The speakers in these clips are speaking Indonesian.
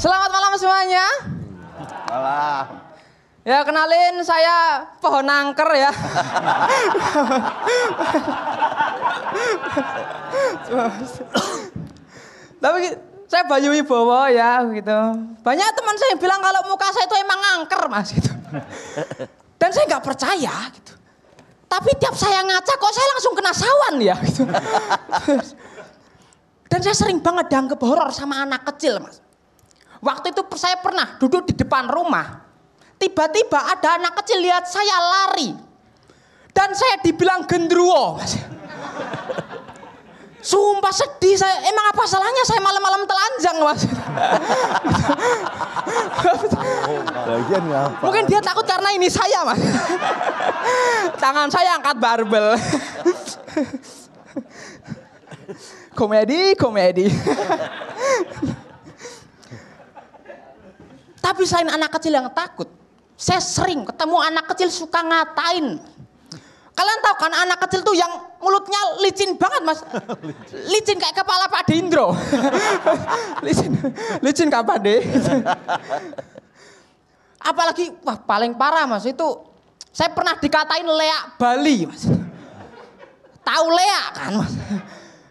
Selamat malam semuanya. Malam. Ya kenalin saya Pohon Angker ya. Tapi saya Bayu Wibowo ya gitu. Banyak teman saya bilang kalau muka saya itu emang angker mas gitu. Dan saya nggak percaya gitu. Tapi tiap saya ngaca kok saya langsung kena sawan ya gitu. Dan saya sering banget dianggap horor sama anak kecil mas. Waktu itu saya pernah duduk di depan rumah. Tiba-tiba ada anak kecil lihat saya lari. Dan saya dibilang gendruwo mas. Sumpah sedih saya. Emang apa salahnya saya malam-malam telanjang mas? Mungkin dia takut karena ini saya mas. Tangan saya angkat barbel. Komedi. Tapi selain anak kecil yang takut, saya sering ketemu anak kecil suka ngatain. Kalian tahu kan anak kecil tuh yang mulutnya licin banget mas. Licin kayak kepala Pak Dindro. licin kayak Pak De. Apalagi wah paling parah mas itu. Saya pernah dikatain leak Bali mas. Tahu leak kan mas.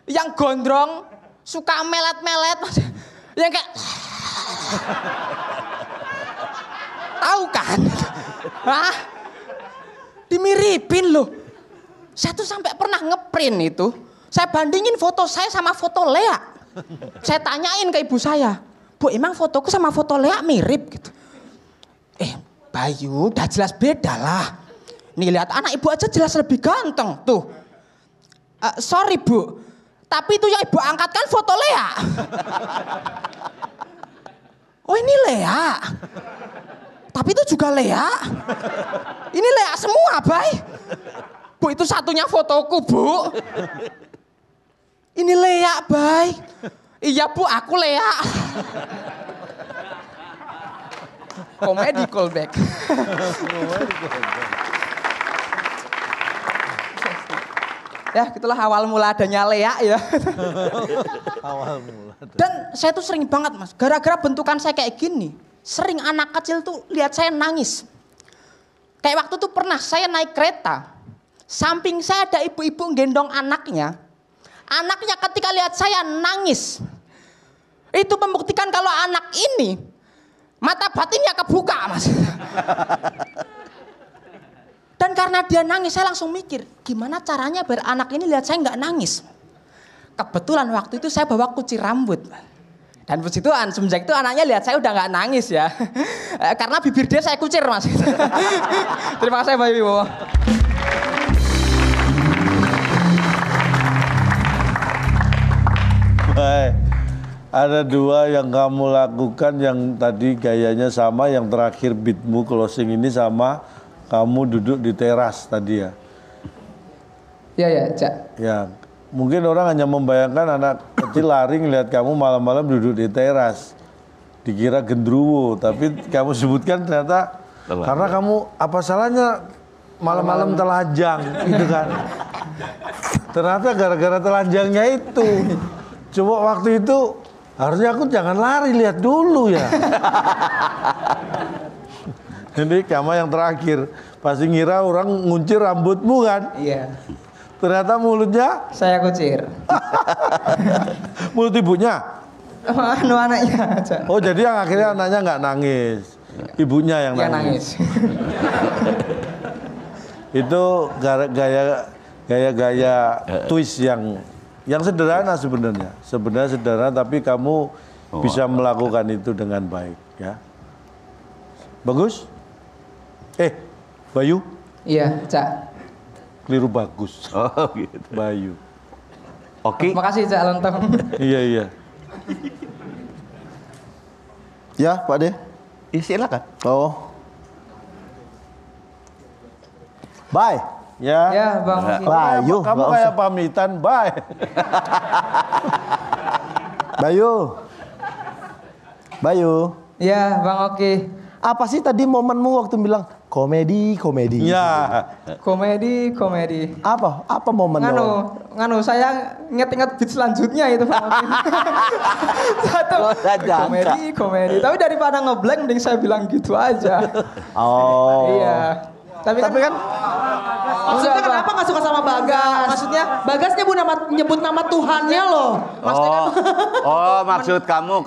Yang gondrong, suka melet-melet mas. Yang kayak tahu kan? Hah? Dimiripin loh. Saya tuh sampai pernah ngeprint itu. Saya bandingin foto saya sama foto Lea. Saya tanyain ke ibu saya, Bu emang fotoku sama foto Lea mirip gitu. Bayu udah jelas beda lah. Nih lihat anak ibu aja jelas lebih ganteng tuh. Sorry Bu, tapi itu yang ibu angkat kan foto Lea. Oh ini Lea. Tapi itu juga Lea. Ini Lea semua, Bay. Bu, itu satunya fotoku, Bu. Ini Lea, Bay. Iya, Bu, aku Lea. Komedi callback. Ya, itulah awal mula adanya Lea ya. Awal mula. Dan saya tuh sering banget, Mas. Gara-gara bentukan saya kayak gini. Sering anak kecil tuh lihat saya nangis. Kayak waktu itu pernah saya naik kereta. Samping saya ada ibu-ibu gendong anaknya. Anaknya ketika lihat saya nangis. Itu membuktikan kalau anak ini mata batinnya kebuka mas. Dan karena dia nangis saya langsung mikir. Gimana caranya biar anak ini lihat saya nggak nangis. Kebetulan waktu itu saya bawa kuci rambut. Dan puji Tuhan, semenjak itu anaknya lihat saya udah nggak nangis ya. Karena bibir dia saya kucir mas. Terima kasih Bayu Wibowo. Baik. Ada dua yang kamu lakukan yang tadi gayanya sama, yang terakhir beatmu closing ini sama kamu duduk di teras tadi ya. Iya, Cak. Ya. Mungkin orang hanya membayangkan anak kecil lari ngeliat kamu malam-malam duduk di teras. Dikira gendruwo, tapi kamu sebutkan ternyata karena kamu apa salahnya malam-malam telanjang gitu kan. Ternyata gara-gara telanjangnya itu. Coba waktu itu harusnya aku jangan lari, lihat dulu ya. Ini kamu yang terakhir. Pasti ngira orang nguncir rambutmu kan. Iya. Ternyata mulutnya saya kucir. Mulut ibunya? Anu anaknya aja. Oh jadi yang akhirnya anaknya nggak nangis, ibunya yang nangis. Itu gaya-gaya twist yang sederhana sebenarnya. Sebenarnya sederhana tapi kamu bisa melakukan itu dengan baik ya. Bagus? Bayu? Iya, Cak. Keliru bagus. Oh gitu. Bayu. Oke. Makasih Cak Lontong. Iya. Ya, Pak De. Ya silakan. Oh. Bye. Ya. Ya, Bang. Bayu. Kamu nggak kayak usah. pamitan, bye. Bayu. Ya, Bang Oki. Apa sih tadi momenmu waktu bilang Komedi. Ya. Komedi. Apa momennya? Nganu saya inget-inget beat selanjutnya itu Pak Okin. Satu. Komedi. Tapi daripada ngeblank mending saya bilang gitu aja. Oh. Iya. Tapi kan Maksudnya kenapa gak suka sama Bagas? Maksudnya Bagas nyebut nama Tuhannya loh. Maksudnya kan Maksud kamu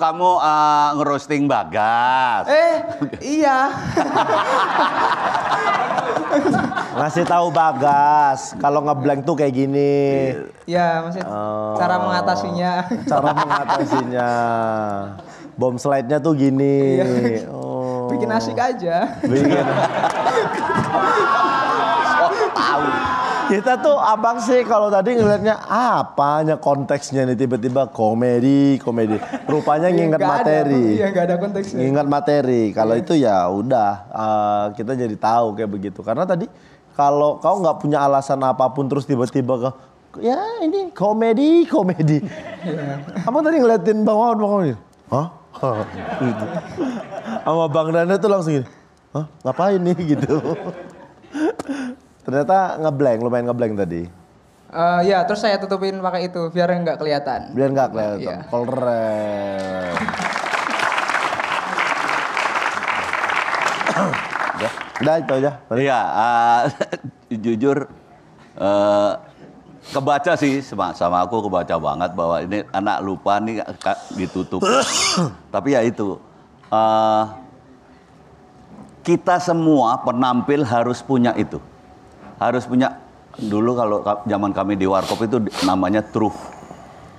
ngerosting Bagas. iya. Ngasih tahu Bagas kalau ngeblank tuh kayak gini. Iya, maksud cara mengatasinya. Cara mengatasinya. Bom slide-nya tuh gini. Bikin asik aja. Bikin. Kita tuh abang sih kalau tadi ngeliatnya apanya konteksnya nih tiba-tiba komedi. Rupanya nginget materi. Iya nggak ada konteksnya. Nginget materi. Kalau itu ya udah kita jadi tahu kayak begitu. Karena tadi kalau kau nggak punya alasan apapun terus tiba-tiba ya ini komedi. Kamu tadi ngeliatin Bang Wawan ini. Hah? Gitu. Sama Bang Dana tuh langsung gini. Hah? Ngapain nih gitu. Ternyata lumayan ngeblank tadi. Ya, terus saya tutupin pakai itu biar nggak kelihatan. Iya. Keren. Udah itu aja. Iya, jujur kebaca sih sama aku kebaca banget bahwa ini anak lupa nih ditutup. Tapi ya itu kita semua penampil harus punya itu. Harus punya, dulu kalau zaman kami di Warkop itu namanya truf.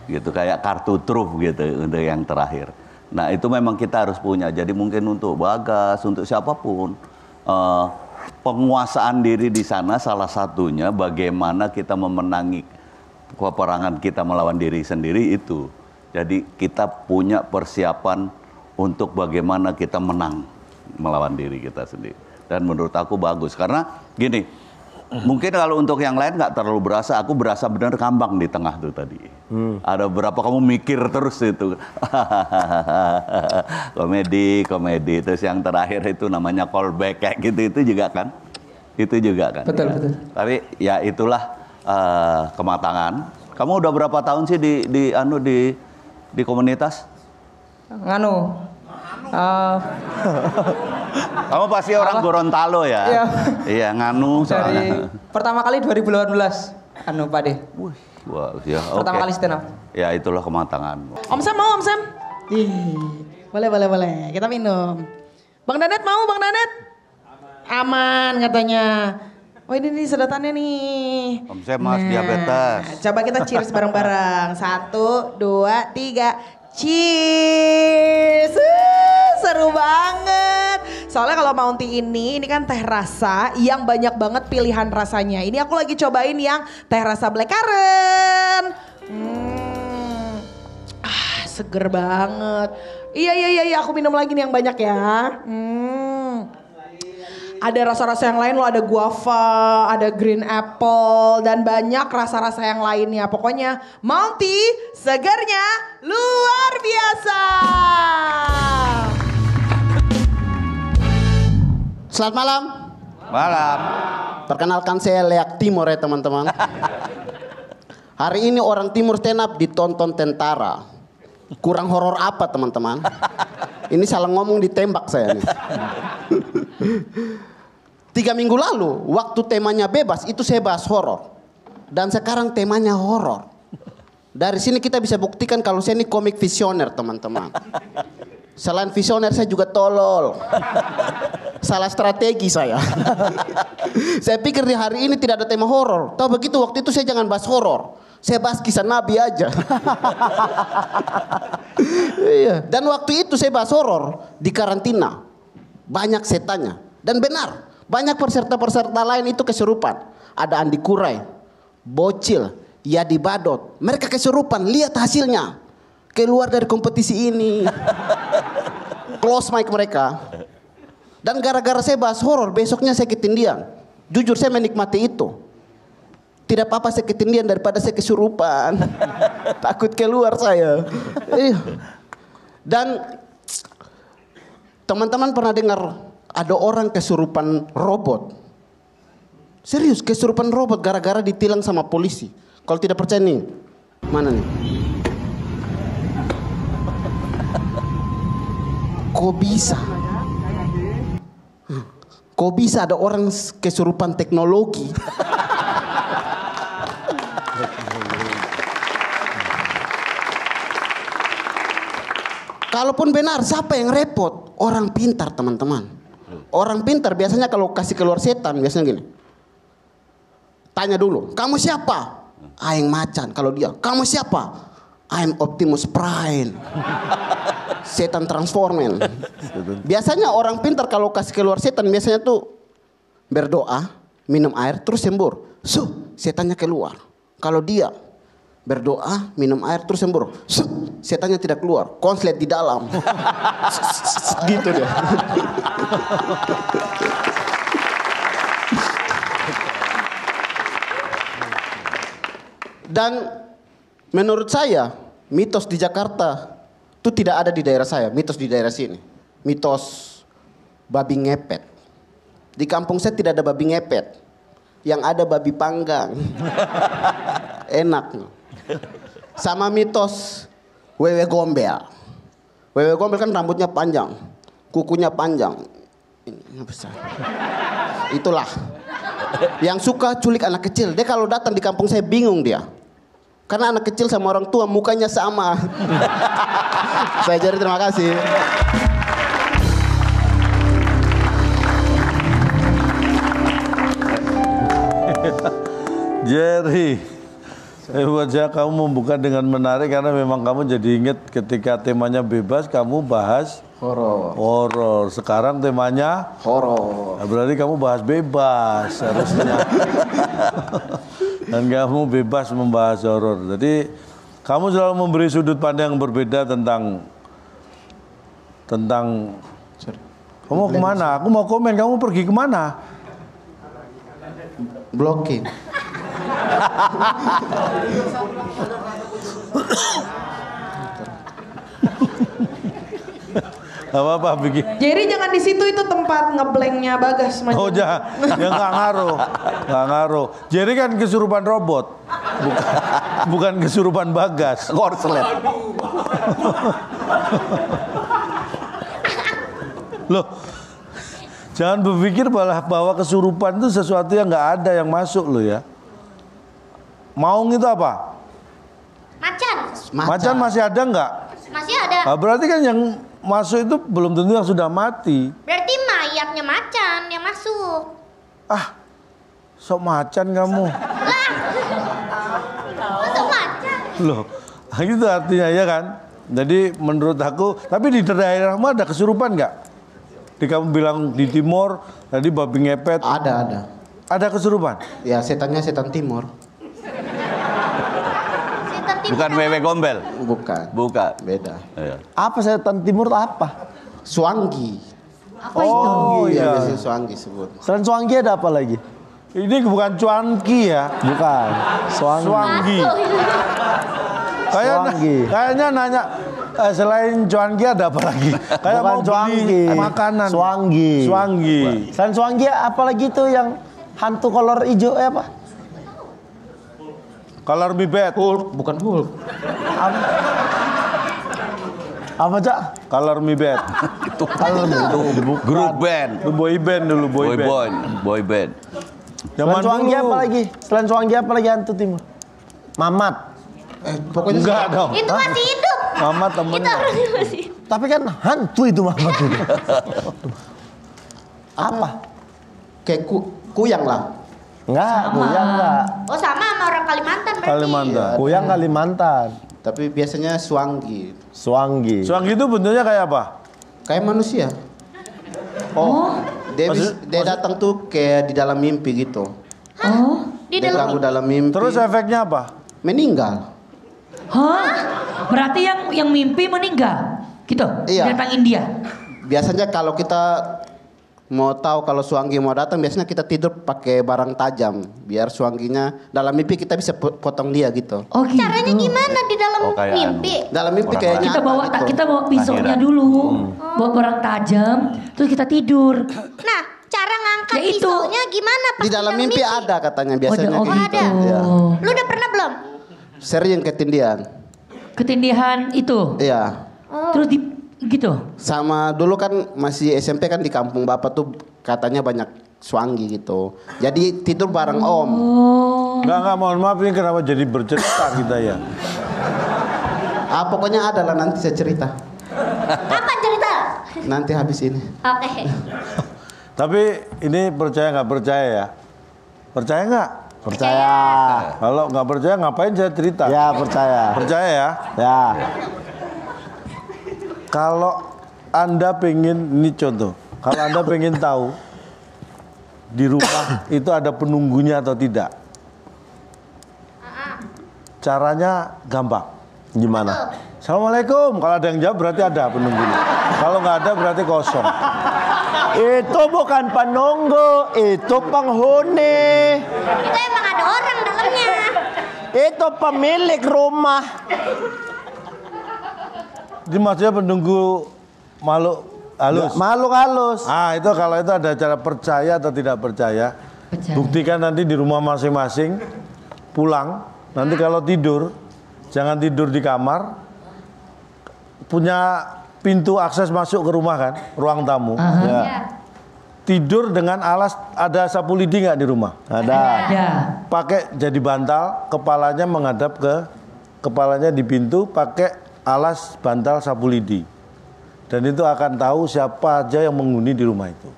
Gitu, kayak kartu truf gitu untuk yang terakhir. Nah itu memang kita harus punya. Jadi mungkin untuk Bagas, untuk siapapun. Penguasaan diri di sana salah satunya bagaimana kita memenangi peperangan kita melawan diri sendiri itu. Jadi kita punya persiapan untuk bagaimana kita menang melawan diri kita sendiri. Dan menurut aku bagus. Karena gini, mungkin kalau untuk yang lain nggak terlalu berasa, aku berasa benar kambang di tengah tuh tadi. Ada berapa kamu mikir terus itu. komedi. Terus yang terakhir itu namanya callback kayak gitu, itu juga kan. Betul. Tapi ya itulah kematangan. Kamu udah berapa tahun sih di komunitas? Kamu pasti orang Gorontalo ya? Iya, nganu. Dari pertama kali 2018, Pak De. Wah, ya, pertama kali stand up. Ya itulah kematangan. Om Sam mau Om Sam? Boleh. Kita minum. Bang Danet mau Bang Danet? Aman katanya. Oh ini nih sedotannya nih. Om Sam mas diabetes. Coba kita cheers bareng-bareng. 1, 2, 3. Cheers. Seru banget. Soalnya kalau Mounty ini kan teh rasa yang banyak banget pilihan rasanya. Ini aku lagi cobain yang teh rasa blackcurrant. Seger banget. Iya aku minum lagi nih yang banyak ya. Ada rasa-rasa yang lain loh, ada guava, ada green apple, dan banyak rasa-rasa yang lainnya. Pokoknya Mounty segernya luar biasa. Selamat malam. Malam. Perkenalkan saya Leak Timur ya teman-teman. Hari ini orang Timur stand up ditonton tentara. Kurang horor apa teman-teman? Ini salah ngomong ditembak saya nih. 3 minggu lalu waktu temanya bebas itu saya bahas horor. Dan sekarang temanya horor. Dari sini kita bisa buktikan kalau saya ini komik visioner teman-teman. Selain visioner saya juga tolol. Salah strategi saya. Saya pikir di hari ini tidak ada tema horor. Tahu begitu waktu itu saya jangan bahas horor. Saya bahas kisah Nabi aja. Iya. Dan waktu itu saya bahas horor di karantina. Banyak setannya. Dan benar, banyak peserta-peserta lain itu kesurupan. Ada Andi Kurai, Bocil, Yadi Badot. Mereka kesurupan, lihat hasilnya. Keluar dari kompetisi ini. Close mic mereka. Dan gara-gara saya bahas horor, besoknya saya ketindian. Jujur saya menikmati itu. Tidak apa-apa saya ketindian daripada saya kesurupan. Takut keluar saya. Dan teman-teman pernah dengar ada orang kesurupan robot. Serius, kesurupan robot gara-gara ditilang sama polisi. Kalau tidak percaya nih, mana nih? Kok bisa? Kok bisa ada orang kesurupan teknologi? Kalaupun benar, siapa yang repot? Orang pintar, teman-teman. Orang pintar biasanya kalau kasih keluar setan, biasanya gini. Tanya dulu, kamu siapa? Aing macan. Kalau dia, kamu siapa? I'm Optimus Prime. Setan transformen. Biasanya orang pintar kalau kasih keluar setan, biasanya tuh berdoa, minum air, terus sembur. Setannya keluar. Kalau dia berdoa, minum air, terus sembur. Setannya tidak keluar, konslet di dalam. Gitu deh. Dan menurut saya, mitos di Jakarta itu tidak ada di daerah saya, mitos di daerah sini. Mitos babi ngepet. Di kampung saya tidak ada babi ngepet. Yang ada babi panggang. Enak. Sama mitos wewe gombel. Wewe gombel kan rambutnya panjang, kukunya panjang. Ini besar. Itulah. Yang suka culik anak kecil. Dia kalau datang di kampung saya bingung dia. Karena anak kecil sama orang tua mukanya sama. Saya Jerry, terima kasih. Jerry, buat saya kamu membuka dengan menarik karena memang kamu jadi ingat ketika temanya bebas kamu bahas horor. Sekarang temanya horor. Nah, berarti kamu bahas bebas harusnya. Dan kamu bebas membahas horor. Jadi kamu selalu memberi sudut pandang yang berbeda tentang kamu mau kemana? Aku mau komen, kamu pergi kemana? Blocking. Apa bikin? Jerry jangan di situ, itu tempat ngeblanknya Bagas. Oh jangan, ya nggak ngaruh. Jerry kan kesurupan robot, bukan kesurupan Bagas. Korslet. Loh, jangan berpikir bahwa kesurupan itu sesuatu yang nggak ada yang masuk loh ya. Maung itu apa? Macan masih ada nggak? Masih ada. Nah, berarti kan yang masuk itu belum tentu yang sudah mati. Berarti mayatnya macan yang masuk. Sok macan kamu. Lah. Masuk macan. Loh, gitu artinya ya kan. Jadi menurut aku, tapi di daerahmu ada kesurupan nggak? Di kamu bilang di timur, tadi babi ngepet. Ada. Ada kesurupan? Ya setannya setan timur. Bukan wewe gombel. Bukan. Beda. Iya. Apa setan timur itu apa? Suanggi. Apa itu? Iya, biasanya Suanggi sebut. Selain Suanggi ada apa lagi? Ini bukan cuanki ya? Bukan. Suanggi. Suanggi. Kayaknya nanya selain cuanki ada apa lagi? Kayak Bukan mau Suanggi. beli makanan. Suanggi. Selain Suanggi apa lagi tuh yang hantu kolor hijau apa? Color me bad. Hulk, bukan Hulk. Apa Cak? Color me bad. Itu grup band. Itu boy band dulu, Boy band. Selain Suanggi apa lagi? Selain Suanggi apa lagi hantu timur? Mamat. Pokoknya enggak dong. Itu masih hidup. Mama Itu temennya. harusnya masih hidup. Tapi kan hantu itu Mamat itu. Apa? kayak kuyang lah. Enggak, kuyang enggak. Oh sama orang Kalimantan berarti. Kalimantan. Kuyang Kalimantan. Tapi biasanya Suanggi. Suanggi. Suanggi itu bentuknya kayak apa? Kayak manusia. Dia datang tuh kayak di dalam mimpi gitu. Di Dia dalam ganggu dalam mimpi. Terus efeknya apa? Meninggal. Hah? Berarti yang mimpi meninggal? Gitu? Iya. Datang India? Biasanya kalau kita mau tahu kalau Suanggi mau datang, biasanya kita tidur pakai barang tajam biar Suangginya dalam mimpi kita bisa potong dia gitu. Oh gitu. Caranya gimana di dalam kayak mimpi? Dalam mimpi Orang kayaknya Kita bawa pisaunya dulu, bawa barang tajam, terus kita tidur. Nah, cara ngangkat Ya itu. pisaunya gimana pas di dalam mimpi ada katanya biasanya Oh, kayak gitu. gitu. Ya. Lu udah pernah belum? Sering ketindihan. Ketindihan itu. Iya. Terus gitu. Sama dulu kan masih SMP kan di kampung bapak tuh katanya banyak Suanggi gitu. Jadi tidur bareng om. Enggak, mohon maaf ini kenapa jadi bercerita kita ya. Pokoknya ada lah nanti saya cerita. Apa cerita? Nanti habis ini. Oke. Tapi ini percaya nggak percaya ya? Percaya nggak? Percaya. Kalau nggak percaya ngapain saya cerita? Ya, percaya. Percaya ya? Ya. Kalau Anda pengen, ini contoh, kalau Anda pengen tahu di rumah itu ada penunggunya atau tidak, caranya gampang. Gimana? Assalamualaikum, kalau ada yang jawab berarti ada penunggunya. Kalau nggak ada berarti kosong. Itu bukan penunggu, itu penghuni. Itu emang ada orang dalamnya. Itu pemilik rumah. Jadi maksudnya penunggu makhluk halus. Makhluk halus. Ah, itu kalau itu ada cara percaya atau tidak percaya. Percaya. Buktikan nanti di rumah masing-masing, pulang, nanti kalau tidur, jangan tidur di kamar, punya pintu akses masuk ke rumah kan, ruang tamu. Ya. Tidur dengan alas, ada sapu lidi nggak di rumah? Ada. Ada. Pakai jadi bantal, kepalanya menghadap ke, kepalanya di pintu, pakai alas bantal sapu lidi. Dan itu akan tahu siapa aja yang menghuni di rumah itu.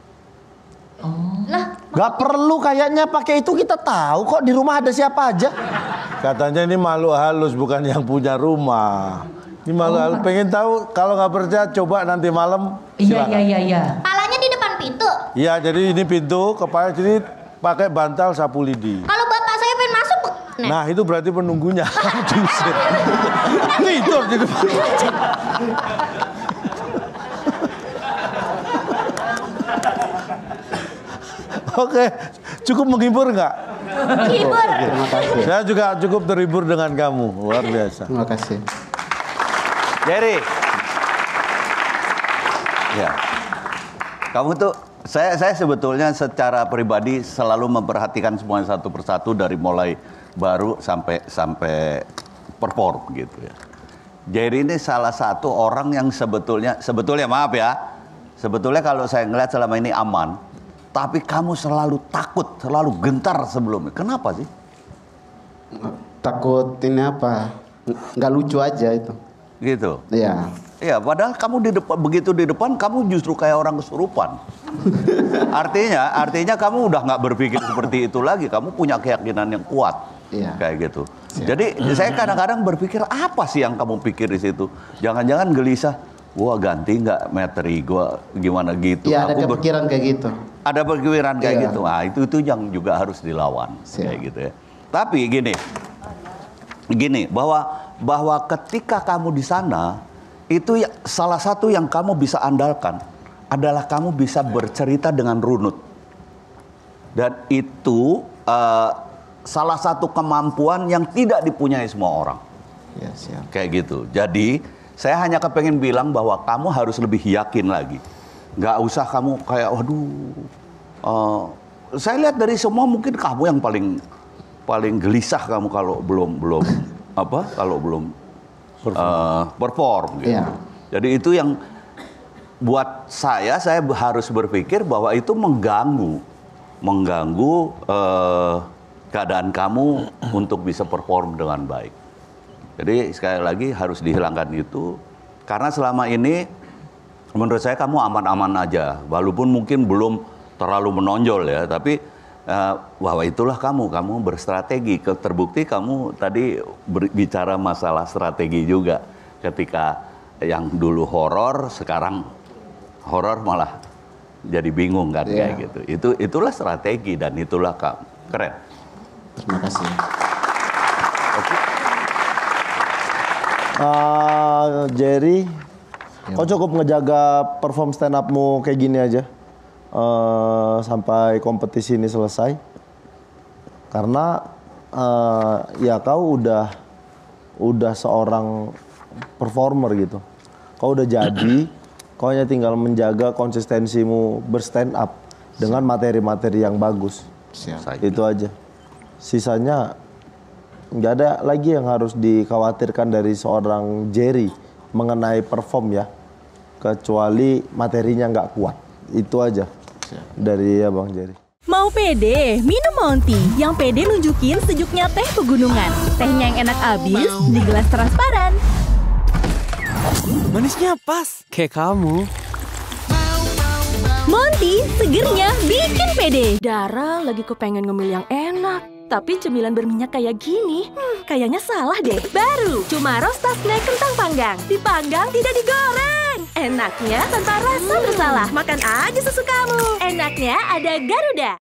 Lah, Gak perlu kayaknya pakai itu, kita tahu kok di rumah ada siapa aja. Katanya ini makhluk halus bukan yang punya rumah. Ini makhluk halus. Pengen tahu, kalau nggak percaya coba nanti malam. Iya, silakan. iya. palanya di depan pintu. Iya, jadi ini pintu, kepala sini pakai bantal sapu lidi. Kalau bapak saya pengen masuk, Nah itu berarti penunggunya. Diusir. Tidur di depan. Oke, cukup menghibur nggak? hibur. Terima kasih. Saya juga cukup terhibur dengan kamu, luar biasa. Terima kasih. Jerry. Ya. Kamu tuh saya sebetulnya secara pribadi selalu memperhatikan semuanya satu persatu dari mulai baru sampai perform gitu ya. Jerry ini salah satu orang yang sebetulnya maaf ya. Sebetulnya kalau saya ngeliat selama ini aman, tapi kamu selalu takut, selalu gentar sebelumnya. Kenapa sih? Takut ini apa? Nggak lucu aja itu. Gitu. Iya. Iya, padahal kamu begitu di depan kamu justru kayak orang kesurupan. Artinya kamu udah nggak berpikir seperti itu lagi. Kamu punya keyakinan yang kuat, Iya. kayak gitu. Jadi saya kadang-kadang berpikir apa sih yang kamu pikir di situ? Jangan-jangan gelisah. Gua ganti nggak materi gua gimana gitu. Iya, ada Aku kepikiran kayak gitu. ada pikiran kayak Iya. gitu. Nah, itu yang juga harus dilawan, Siap. kayak gitu ya. Tapi gini bahwa ketika kamu di sana itu salah satu yang kamu bisa andalkan adalah kamu bisa bercerita dengan runut. Dan itu salah satu kemampuan yang tidak dipunyai semua orang. Ya, siap. Kayak gitu. Jadi saya hanya kepengen bilang bahwa kamu harus lebih yakin lagi. Nggak usah kamu kayak waduh. Saya lihat dari semua mungkin kamu yang paling gelisah kamu kalau belum perform gitu. Iya. Jadi itu yang buat saya harus berpikir bahwa itu mengganggu keadaan kamu untuk bisa perform dengan baik. Jadi sekali lagi harus dihilangkan itu karena selama ini menurut saya kamu aman-aman aja, walaupun mungkin belum terlalu menonjol ya, tapi bahwa itulah kamu berstrategi. Terbukti kamu tadi bicara masalah strategi juga. Ketika yang dulu horor, sekarang horor malah jadi bingung kan, kayak gitu. Itulah strategi dan itulah kamu. Keren. Terima kasih. Jerry, kau cukup ngejaga perform stand upmu kayak gini aja? sampai kompetisi ini selesai. Karena ya kau udah seorang performer gitu. Kau udah jadi, kau hanya tinggal menjaga konsistensimu berstand up dengan materi-materi yang bagus. Itu aja. Sisanya nggak ada lagi yang harus dikhawatirkan dari seorang Jerry mengenai perform ya. Kecuali materinya nggak kuat. Itu aja dari Bang Jerry. Mau pede, minum Monty. Yang pede nunjukin sejuknya teh pegunungan. Tehnya yang enak abis di gelas transparan. Manisnya pas, kayak kamu. Monty, segernya bikin pede. Dara lagi kepengen ngemil yang enak. Tapi cemilan berminyak kayak gini, kayaknya salah deh. Baru, cuma roasted snack kentang panggang. Dipanggang, tidak digoreng. Enaknya tanpa rasa bersalah. Makan aja sesukamu. Enaknya ada Garuda.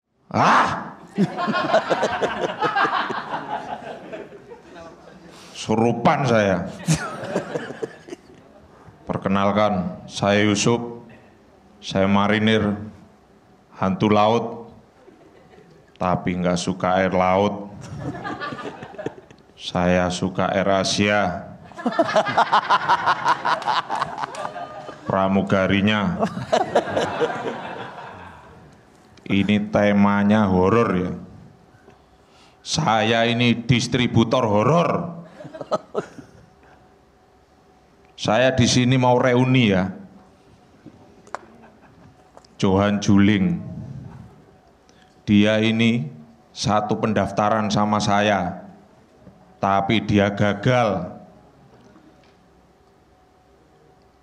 Surupan saya. Perkenalkan, saya Yusuf. Saya marinir, hantu laut. Tapi nggak suka air laut. Saya suka air Asia. Pramugarinya. Ini temanya horor ya. Saya ini distributor horor. Saya di sini mau reuni ya. Johan Juling. Dia ini satu pendaftaran sama saya, tapi dia gagal.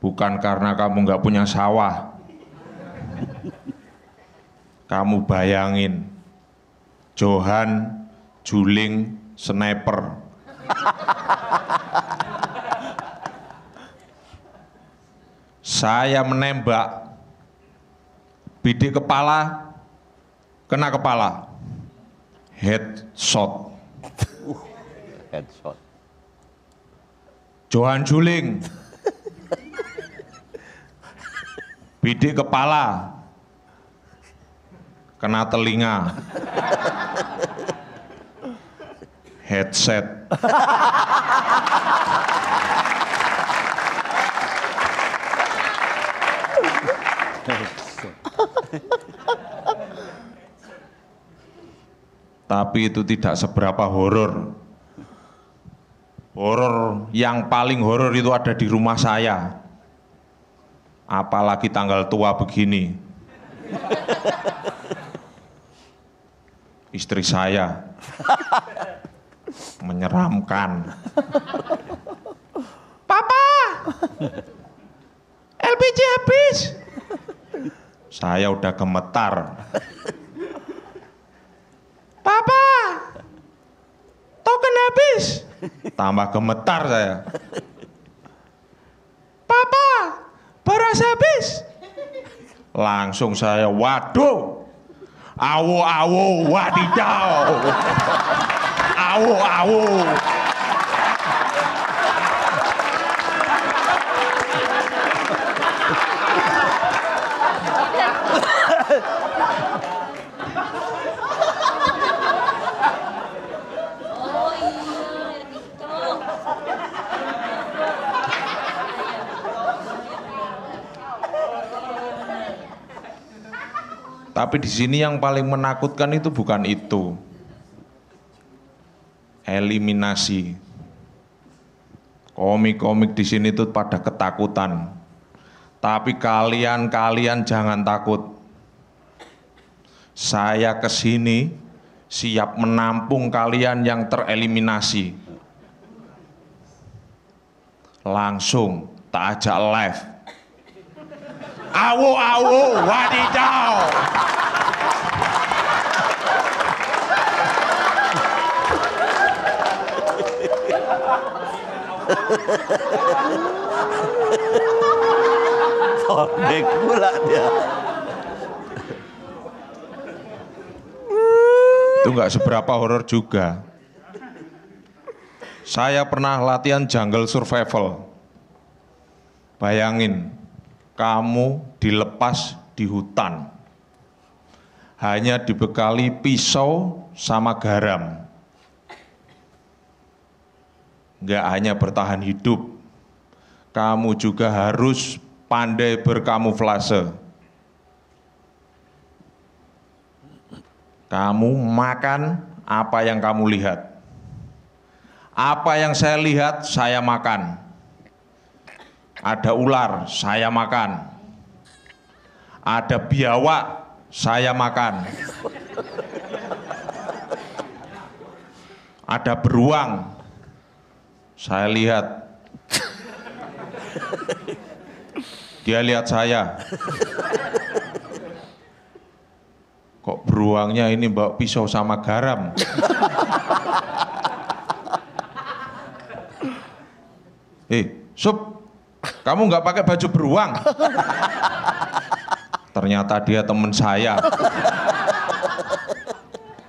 Bukan karena kamu nggak punya sawah. Kamu bayangin, Johan Juling sniper. Saya menembak, bidik kepala, kena kepala, headshot. Headshot. Johan Juling, bidik kepala, kena telinga, headset. Tapi itu tidak seberapa horor. Horor yang paling horor itu ada di rumah saya. Apalagi tanggal tua begini. Istri saya menyeramkan. Papa, LPG habis. Saya udah gemetar. Papa, token habis. Tambah gemetar saya. Papa, beras habis. Langsung saya, waduh. Awo, wadidaw. Awo. Tapi di sini yang paling menakutkan itu bukan itu. Eliminasi. Komik-komik di sini tuh pada ketakutan. Tapi kalian jangan takut. Saya kesini siap menampung kalian yang tereliminasi. Langsung tak ajak live. Awo, wadidaw. Sobek pula dia. Itu nggak seberapa horor juga. Saya pernah latihan jungle survival. Bayangin, kamu dilepas di hutan, hanya dibekali pisau sama garam. Nggak hanya bertahan hidup, kamu juga harus pandai berkamuflase. Kamu makan apa yang kamu lihat. Apa yang saya lihat, saya makan. Ada ular, saya makan. Ada biawak, saya makan. Ada beruang, saya lihat. Dia lihat saya. Kok beruangnya ini bawa pisau sama garam? Sup, kamu nggak pakai baju beruang? Ternyata dia teman saya.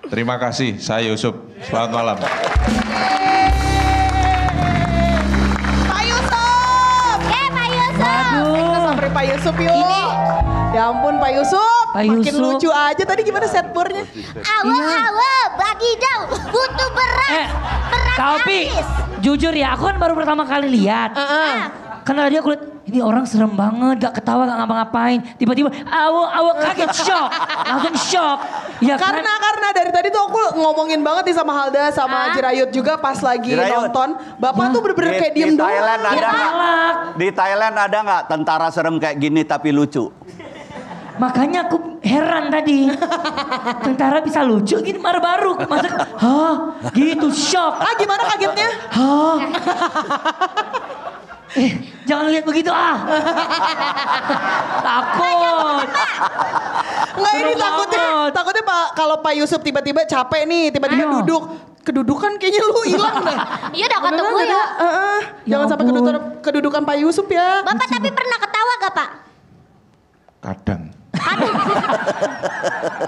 Terima kasih, saya Yusuf. Selamat malam. Pak Yusuf! Pak Yusuf! Kita sampai Pak Yusuf yuk. Ya ampun Pak Yusuf, makin lucu aja. Tadi gimana set burnya? Awa, bagi dong, butuh beras. Beras Kalpi, jujur ya, aku kan baru pertama kali lihat. Karena dia aku lihat, ini orang serem banget, gak ketawa, gak ngapa-ngapain. Tiba-tiba, awa kaget, shock. Langsung shock. Ya, karena dari tadi tuh aku ngomongin banget nih sama Halda, sama Jirayut juga pas lagi nonton. Bapak tuh bener-bener kayak diem doang. Di Thailand ada nggak tentara serem kayak gini tapi lucu? Makanya aku heran tadi. Tentara bisa lucu gitu, baru. Masa, gitu, shock. Gimana kagetnya? Jangan lihat begitu takut. Nggak, ini takutnya Pak, kalau Pak Yusuf tiba-tiba capek nih, tiba-tiba duduk. Kedudukan kayaknya lu hilang dah. Iya dah kata gue ya. Jangan sampai kedudukan Pak Yusuf ya. Bapak tapi pernah ketawa gak Pak? Kadang.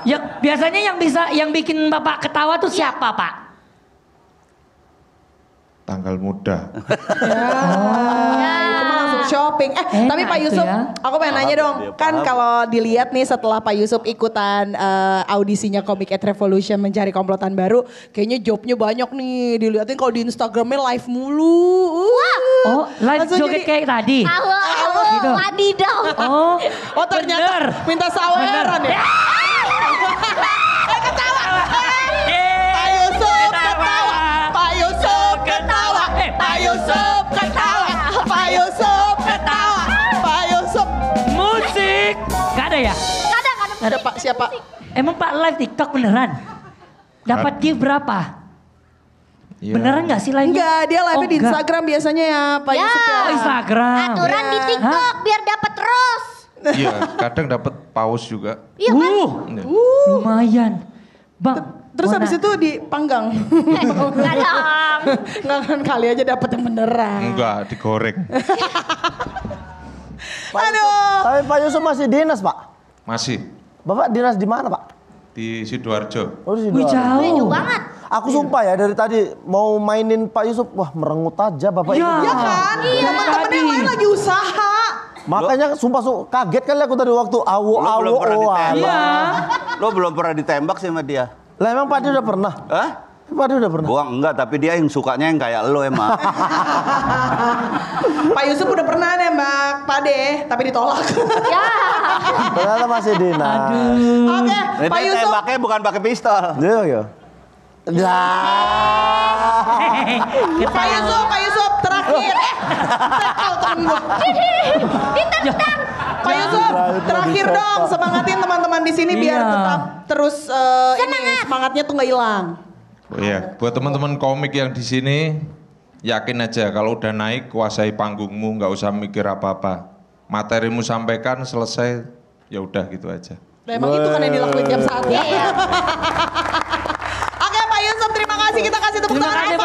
Ya, biasanya yang bikin Bapak ketawa tuh siapa Pak? Tanggal muda. Itu mah langsung shopping. Tapi Pak Yusuf, aku pengen nanya dong. Kan kalau dilihat nih setelah Pak Yusuf ikutan audisinya Comic at Revolution mencari komplotan baru, kayaknya jobnya banyak nih. Dilihatin kalau di Instagramnya live mulu. Oh, live joget kayak tadi? Gitu. Wadidaw. Oh ternyata minta saweran ya? Ketawa. Pak Yusuf ketawa. Pak Yusuf ketawa. Pak Yusuf ketawa. Pak Yusuf ketawa. Pak Yusuf. Musik. Gak ada ya? Gak ada Pak, siapa? Emang Pak live TikTok beneran? Dapat gift berapa? Ya. Beneran gak sih live? Enggak, dia live di Instagram biasanya ya Pak Yusuf ya. Oh Instagram. Aturan di TikTok biar dapat rose. Iya, kadang dapat paus juga. Iya kan? Lumayan. Bang. Terus habis itu dipanggang. Enggak dong. Enggak kan kali aja dapat yang beneran. Enggak, digoreng. Aduh. Tapi Pak Yusuf masih dinas Pak? Masih. Bapak dinas di mana Pak? Di Sidoarjo. Oh di Sidoarjo. Jauh banget. Aku sumpah ya dari tadi mau mainin Pak Yusuf, wah merengut aja Bapak Iya kan? Temen-temen yang lain lagi usaha. Makanya sumpah kaget kali aku tadi waktu Lo belum pernah ditembak sih sama dia. Lah emang Pak Dia udah pernah? Hah? Pak Dia udah pernah? Gua enggak, tapi dia yang sukanya yang kayak lo emang. Pak Yusuf udah pernah nembak Pak De, tapi ditolak. Ternyata masih dinas. Oke, Pak Yusuf. Tembaknya bukan pakai pistol. Iya. Pak Yusuf terakhir. Tekal temen gue. Ditendang. Pak Yusuf terakhir dong, semangatin teman-teman di sini biar tetap terus semangatnya tuh nggak hilang. Oh iya, buat teman-teman komik yang di sini, yakin aja kalau udah naik kuasai panggungmu, nggak usah mikir apa-apa. Materimu sampaikan selesai, ya udah gitu aja. Nah, emang itu kan yang dilakuin tiap saat ya. Oke Pak Yusuf, terima kasih, kita kasih tepuk tangan.